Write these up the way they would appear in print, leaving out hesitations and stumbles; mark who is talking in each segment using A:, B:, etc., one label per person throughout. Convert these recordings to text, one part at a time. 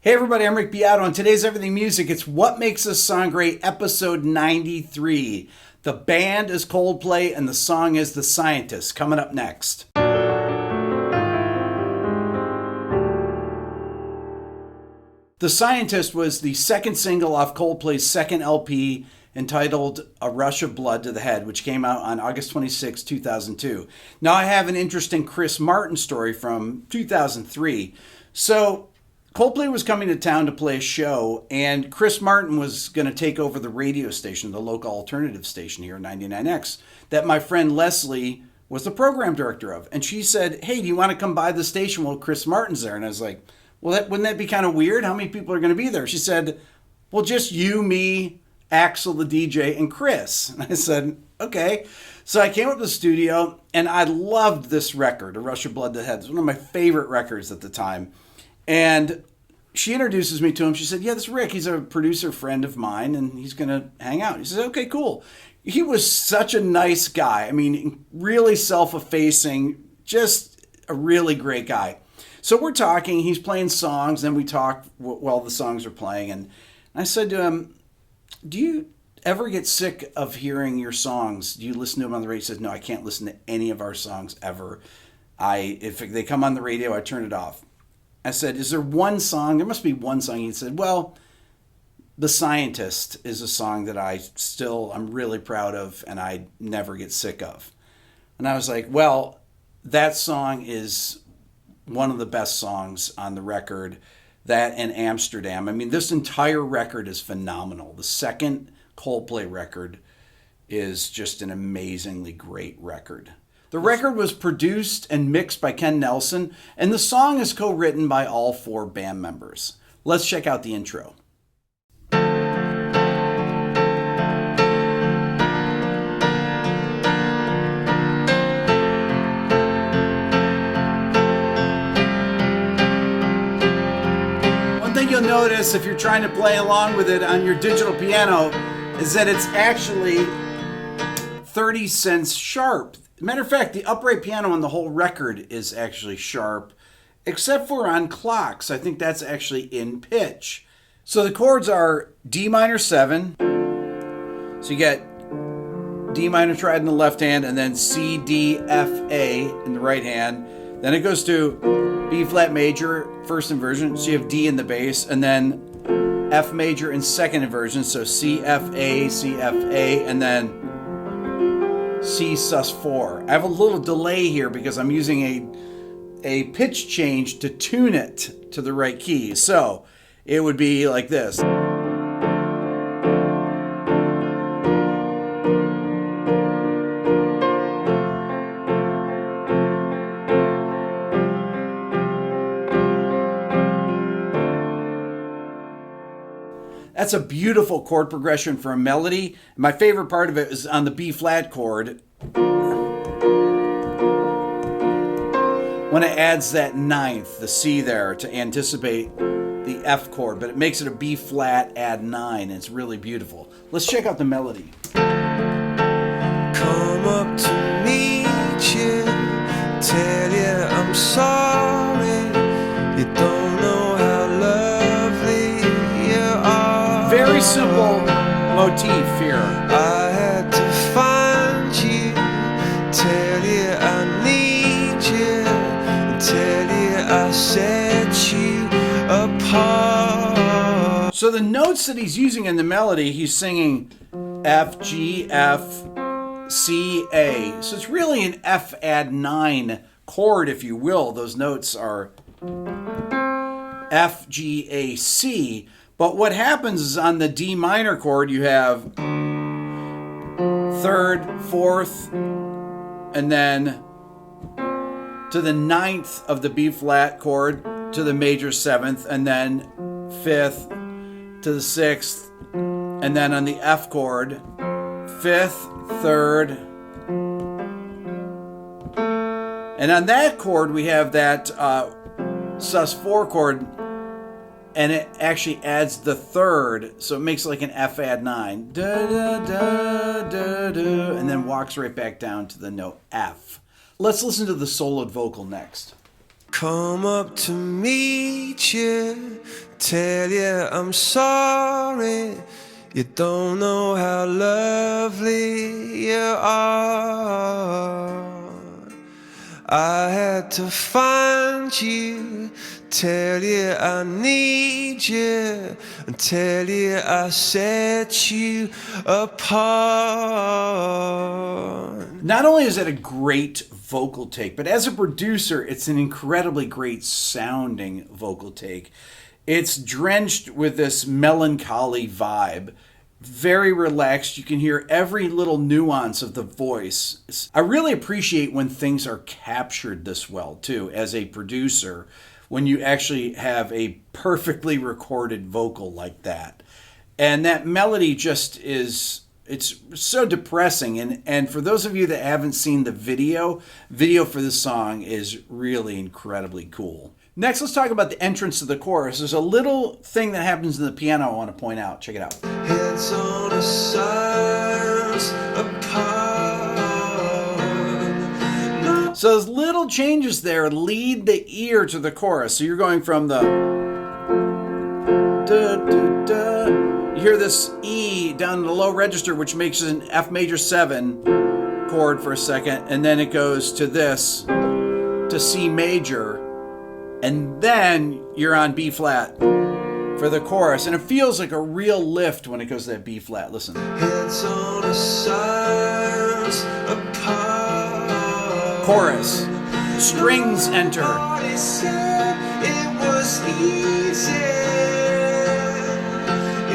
A: Hey everybody, I'm Rick Beato, and today's Everything Music. It's What Makes a Song Great, episode 93. The band is Coldplay, and the song is The Scientist. Coming up next. The Scientist was the second single off Coldplay's second LP, entitled A Rush of Blood to the Head, which came out on August 26, 2002. Now I have an interesting Chris Martin story from 2003. So Coldplay was coming to town to play a show, and Chris Martin was going to take over the radio station, the local alternative station here, 99X, that my friend Leslie was the program director of. And she said, hey, do you want to come by the station while Chris Martin's there? And I was like, well, wouldn't that be kind of weird? How many people are going to be there? She said, well, just you, me, Axel, the DJ, and Chris. And I said, okay. So I came up to the studio, and I loved this record, A Rush of Blood to the Head. It was one of my favorite records at the time. And she introduces me to him. She said, yeah, this is Rick. He's a producer friend of mine, and he's going to hang out. He says, okay, cool. He was such a nice guy. I mean, really self-effacing, just a really great guy. So we're talking. He's playing songs, and we talk while the songs are playing. And I said to him, do you ever get sick of hearing your songs? Do you listen to them on the radio? He says, no, I can't listen to any of our songs ever. If they come on the radio, I turn it off. I said, is there one song? There must be one song. He said, well, The Scientist is a song that I'm really proud of and I never get sick of. And I was like, well, that song is one of the best songs on the record. That and Amsterdam. I mean, this entire record is phenomenal. The second Coldplay record is just an amazingly great record. The record was produced and mixed by Ken Nelson, and the song is co-written by all four band members. Let's check out the intro. One thing you'll notice if you're trying to play along with it on your digital piano is that it's actually 30 cents sharp. Matter of fact, the upright piano on the whole record is actually sharp, except for on clocks. I think that's actually in pitch. So the chords are D minor 7. So you get D minor triad in the left hand, and then C, D, F, A in the right hand. Then it goes to B flat major, first inversion. So you have D in the bass, and then F major in second inversion. So C, F, A, and then C sus4. I have a little delay here because I'm using a pitch change to tune it to the right key. So it would be like this. That's a beautiful chord progression for a melody. My favorite part of it is on the B flat chord, when it adds that ninth, the C there, to anticipate the F chord, but it makes it a B flat add 9. It's really beautiful. Let's check out the melody.
B: Come up to meet you, tell you I'm sorry, you don't know how lovely you are.
A: Very simple motif here.
B: I had to find you, tell you I need you, tell you I set you apart.
A: So the notes that he's using in the melody, he's singing F, G, F, C, A. So it's really an F add 9 chord, if you will. Those notes are F, G, A, C. But what happens is on the D minor chord, you have third, fourth, and then to the ninth of the B flat chord to the major 7th, and then 5th to the 6th, and then on the F chord, 5th, 3rd, and on that chord we have that sus4 chord, and it actually adds the 3rd, so it makes like an F add 9, da, da, da, da, da, and then walks right back down to the note F. Let's listen to the soloed vocal next.
B: come up to meet you, tell you I'm sorry. You don't know how lovely you are. I had to find you, tell you I need you, and tell you I set you apart.
A: Not only is it a great vocal take, but as a producer, it's an incredibly great sounding vocal take. It's drenched with this melancholy vibe. Very relaxed. You can hear every little nuance of the voice. I really appreciate when things are captured this well, too, as a producer, when you actually have a perfectly recorded vocal like that. And that melody just is, it's so depressing. And for those of you that haven't seen the video for this song is really incredibly cool. Next, let's talk about the entrance to the chorus. There's a little thing that happens in the piano I want to point out. Check it out.
B: Heads on the sides apart.
A: So those little changes there lead the ear to the chorus. So you're going from the da, da, da. You hear this E down in the low register, which makes an F major 7 chord for a second, and then it goes to this, to C major, and then you're on B flat for the chorus, and it feels like a real lift when it goes to that B flat. Listen.
B: Heads on the sides apart.
A: Chorus. Strings enter.
B: Nobody said it was easy.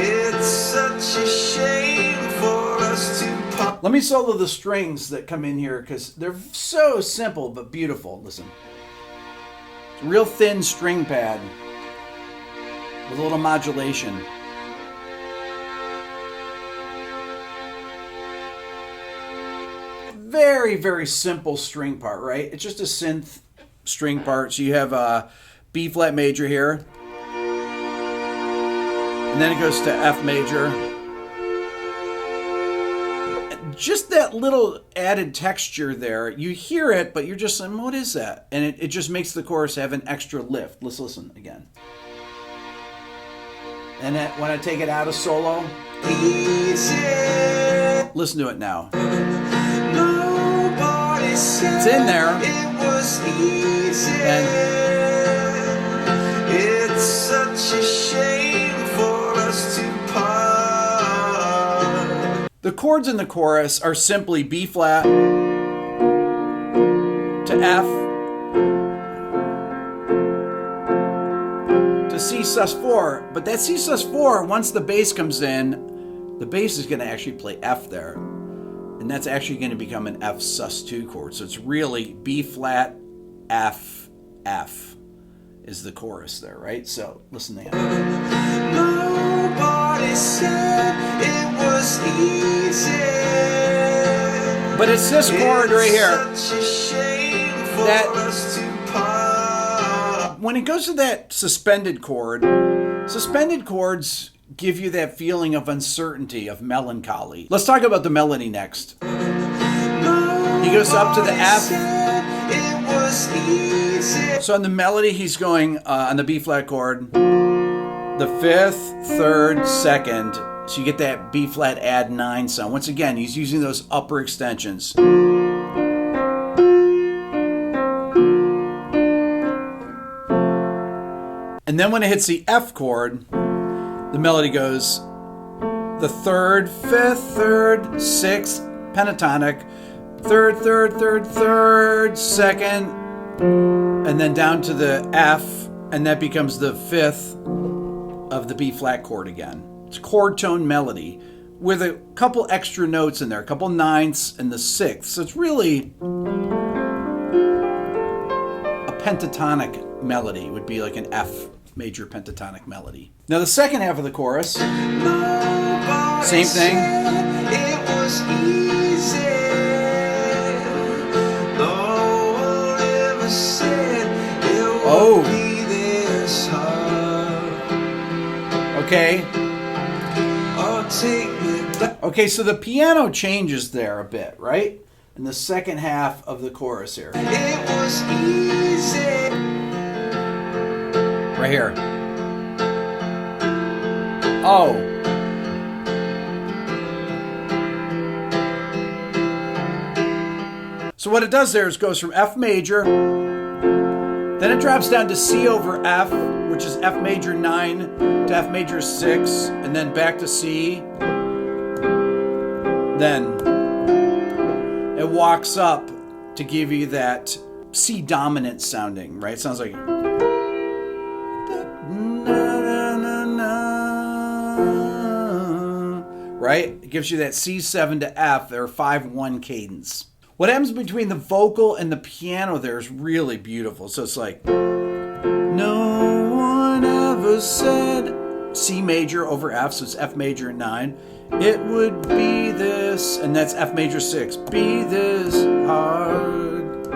B: It's such a shame for us to part.
A: Let me solo the strings that come in here because they're so simple but beautiful. Listen. It's a real thin string pad with a little modulation. Very, very simple string part, right? It's just a synth string part. So you have a B flat major here. And then it goes to F major. Just that little added texture there. You hear it, but you're just saying, what is that? And it just makes the chorus have an extra lift. Let's listen again. And then when I take it out of solo, listen to it now. It's in there. And
B: it's such a shame for us to part.
A: The chords in the chorus are simply B flat to F to C sus4. But that C sus4, once the bass comes in, the bass is going to actually play F there. And that's actually going to become an F sus2 chord. So it's really B flat, F, F is the chorus there, right? So listen to that.
B: Nobody said it was easy.
A: But it's this chord right here.
B: Such a shame for
A: That
B: us to part.
A: when it goes to that suspended chord, suspended chords give you that feeling of uncertainty, of melancholy. Let's talk about the melody next. He goes up to the F. So on the melody, he's going on the B flat chord, the 5th, 3rd, 2nd. So you get that B flat add 9 sound. Once again, he's using those upper extensions. And then when it hits the F chord, the melody goes the 3rd, 5th, 3rd, 6th, pentatonic, 3rd, 3rd, 3rd, 3rd, 2nd, and then down to the F, and that becomes the 5th of the B flat chord again. It's chord tone melody with a couple extra notes in there, a couple 9ths and the 6th. So it's really a pentatonic melody. It would be like an F major pentatonic melody. Now the second half of the chorus, same thing.
B: It was easy. No one ever said it would be this hard.
A: Okay.
B: Oh, take me back.
A: Okay, so the piano changes there a bit, right? In the second half of the chorus here.
B: It was easy.
A: Right here. Oh. So what it does there is goes from F major, then it drops down to C over F, which is F major 9 to F major 6, and then back to C. Then it walks up to give you that C dominant sounding, right? It sounds like... Right? It gives you that C7 to F, or 5-1 cadence. What happens between the vocal and the piano there is really beautiful. So it's like, no one ever said C major over F, so it's F major 9. It would be this, and that's F major 6. Be this hard.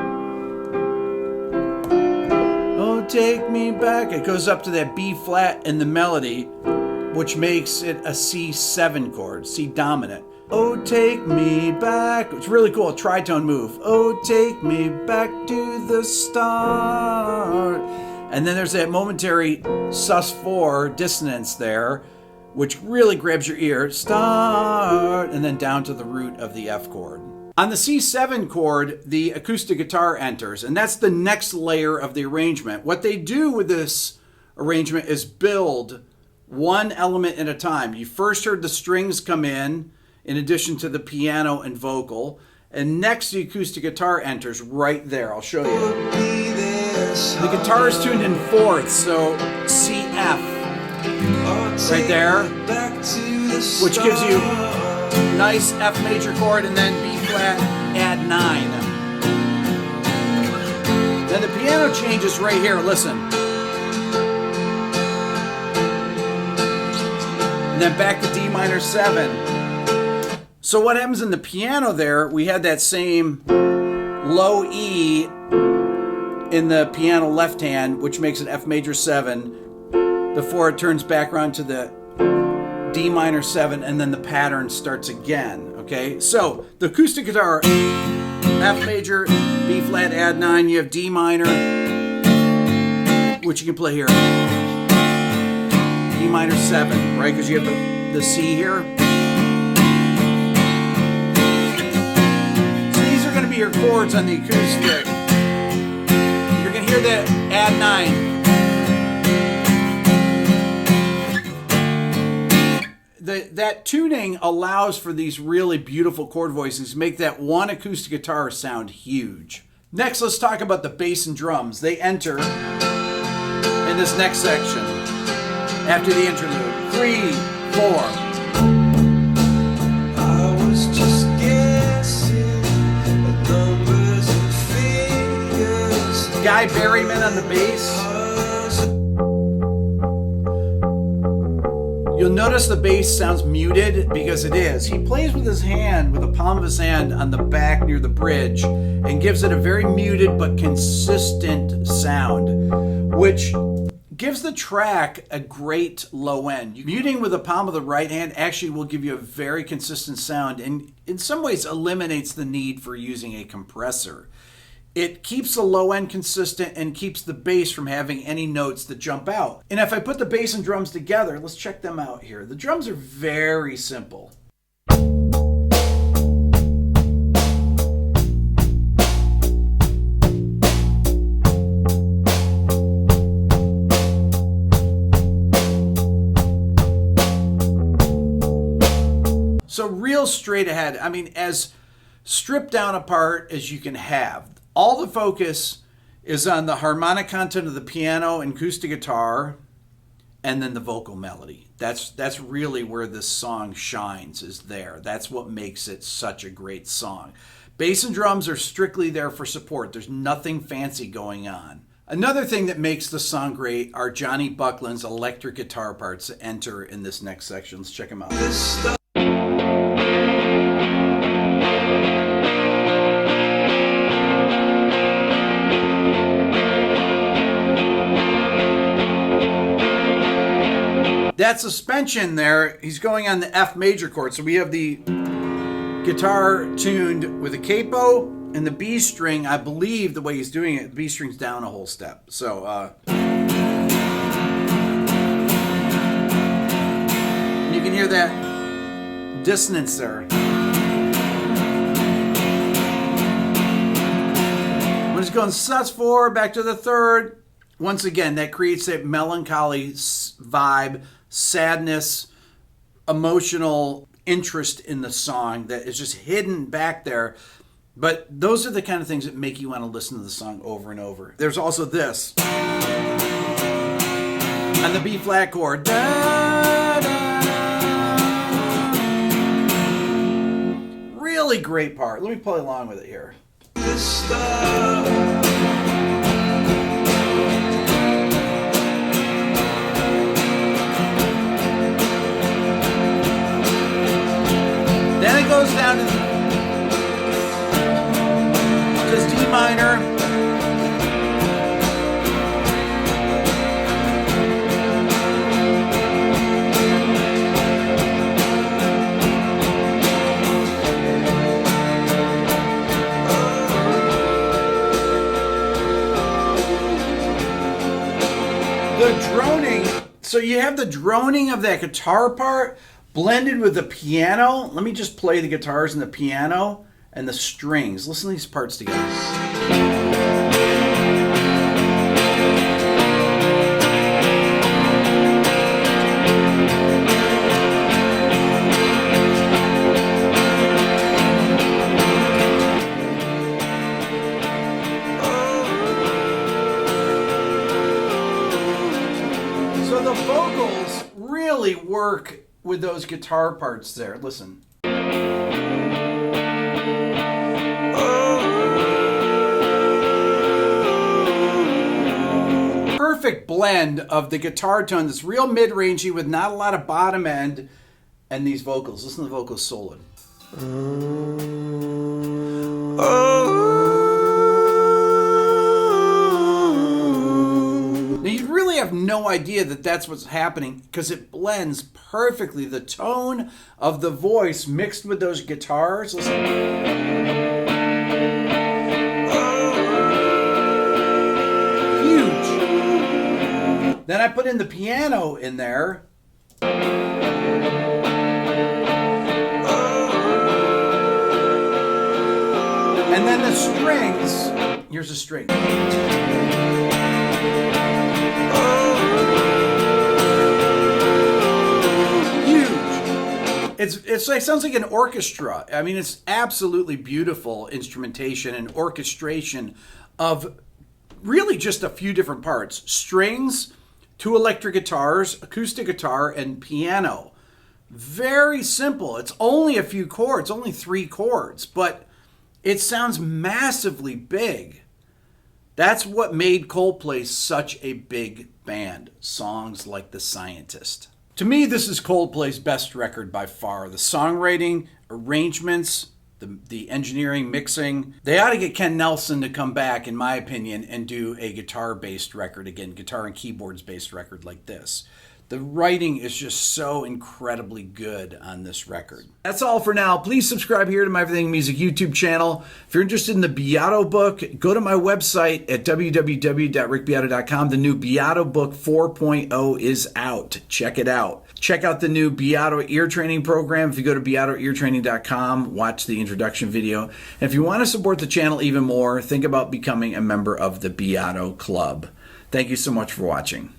A: Oh, take me back. It goes up to that B flat in the melody, which makes it a C7 chord, C dominant. Oh, take me back. It's really cool, a tritone move. Oh, take me back to the start. And then there's that momentary sus4 dissonance there, which really grabs your ear. Start, and then down to the root of the F chord. On the C7 chord, the acoustic guitar enters, and that's the next layer of the arrangement. What they do with this arrangement is build one element at a time. You first heard the strings come in addition to the piano and vocal. And next, the acoustic guitar enters right there. I'll show you. The guitar is tuned in fourths, so C-F right there, which gives you nice F major chord, and then B flat, add 9. Then the piano changes right here. Listen. And then back to D minor 7. So what happens in the piano there, we had that same low E in the piano left hand, which makes it F major 7, before it turns back around to the D minor 7, and then the pattern starts again, okay? So the acoustic guitar, F major, B flat, add 9, you have D minor, which you can play here. D minor 7, right? Because you have the C here. So these are going to be your chords on the acoustic. You're going to hear that add 9. That tuning allows for these really beautiful chord voicings to make that one acoustic guitar sound huge. Next, let's talk about the bass and drums. They enter in this next section after the interlude. 3, 4.
B: I was just guessing at numbers and figures.
A: Guy Berryman on the bass. You'll notice the bass sounds muted because it is. He plays with his hand, with the palm of his hand on the back near the bridge, and gives it a very muted but consistent sound, which gives the track a great low end. Muting with the palm of the right hand actually will give you a very consistent sound, and in some ways eliminates the need for using a compressor. It keeps the low end consistent and keeps the bass from having any notes that jump out. And if I put the bass and drums together, let's check them out here. The drums are very simple. So real straight ahead. I mean, as stripped down apart as you can have. All the focus is on the harmonic content of the piano and acoustic guitar, and then the vocal melody. That's really where this song shines, is there. That's what makes it such a great song. Bass and drums are strictly there for support. There's nothing fancy going on. Another thing that makes the song great are Johnny Buckland's electric guitar parts that enter in this next section. Let's check them out. That suspension there, he's going on the F major chord. So we have the guitar tuned with a capo, and the B string, I believe the way he's doing it, the B string's down a whole step. So, that dissonance there. When it's going sus4, back to the third. Once again, that creates that melancholy vibe, sadness, emotional interest in the song that is just hidden back there. But those are the kind of things that make you want to listen to the song over and over. There's also this. On the B flat chord. Da, da, da. Really great part. Let me play along with it here. Then it goes down to just D minor. The droning, so you have the droning of that guitar part blended with the piano. Let me just play the guitars and the piano and the strings. Listen to these parts together. So the vocals really work with those guitar parts there. Listen. Perfect blend of the guitar tone that's real mid-rangey with not a lot of bottom end and these vocals. Listen to the vocals soloing. Now you really have no idea that that's what's happening because it blends perfectly. The tone of the voice mixed with those guitars. Listen. Huge. Then I put in the piano in there. And then the strings. Here's a string. It's like, sounds like an orchestra. I mean, it's absolutely beautiful instrumentation and orchestration of really just a few different parts. Strings, 2 electric guitars, acoustic guitar, and piano. Very simple. It's only a few chords, only 3 chords, but it sounds massively big. That's what made Coldplay such a big band. Songs like The Scientist. To me, this is Coldplay's best record by far. The songwriting, arrangements, the engineering, mixing. They ought to get Ken Nelson to come back, in my opinion, and do a guitar-based record again, guitar and keyboards-based record like this. The writing is just so incredibly good on this record. That's all for now. Please subscribe here to my Everything Music YouTube channel. If you're interested in the Beato book, go to my website at www.rickbeato.com. The new Beato Book 4.0 is out. Check it out. Check out the new Beato Ear Training Program. If you go to beatoeartraining.com, watch the introduction video. And if you want to support the channel even more, think about becoming a member of the Beato Club. Thank you so much for watching.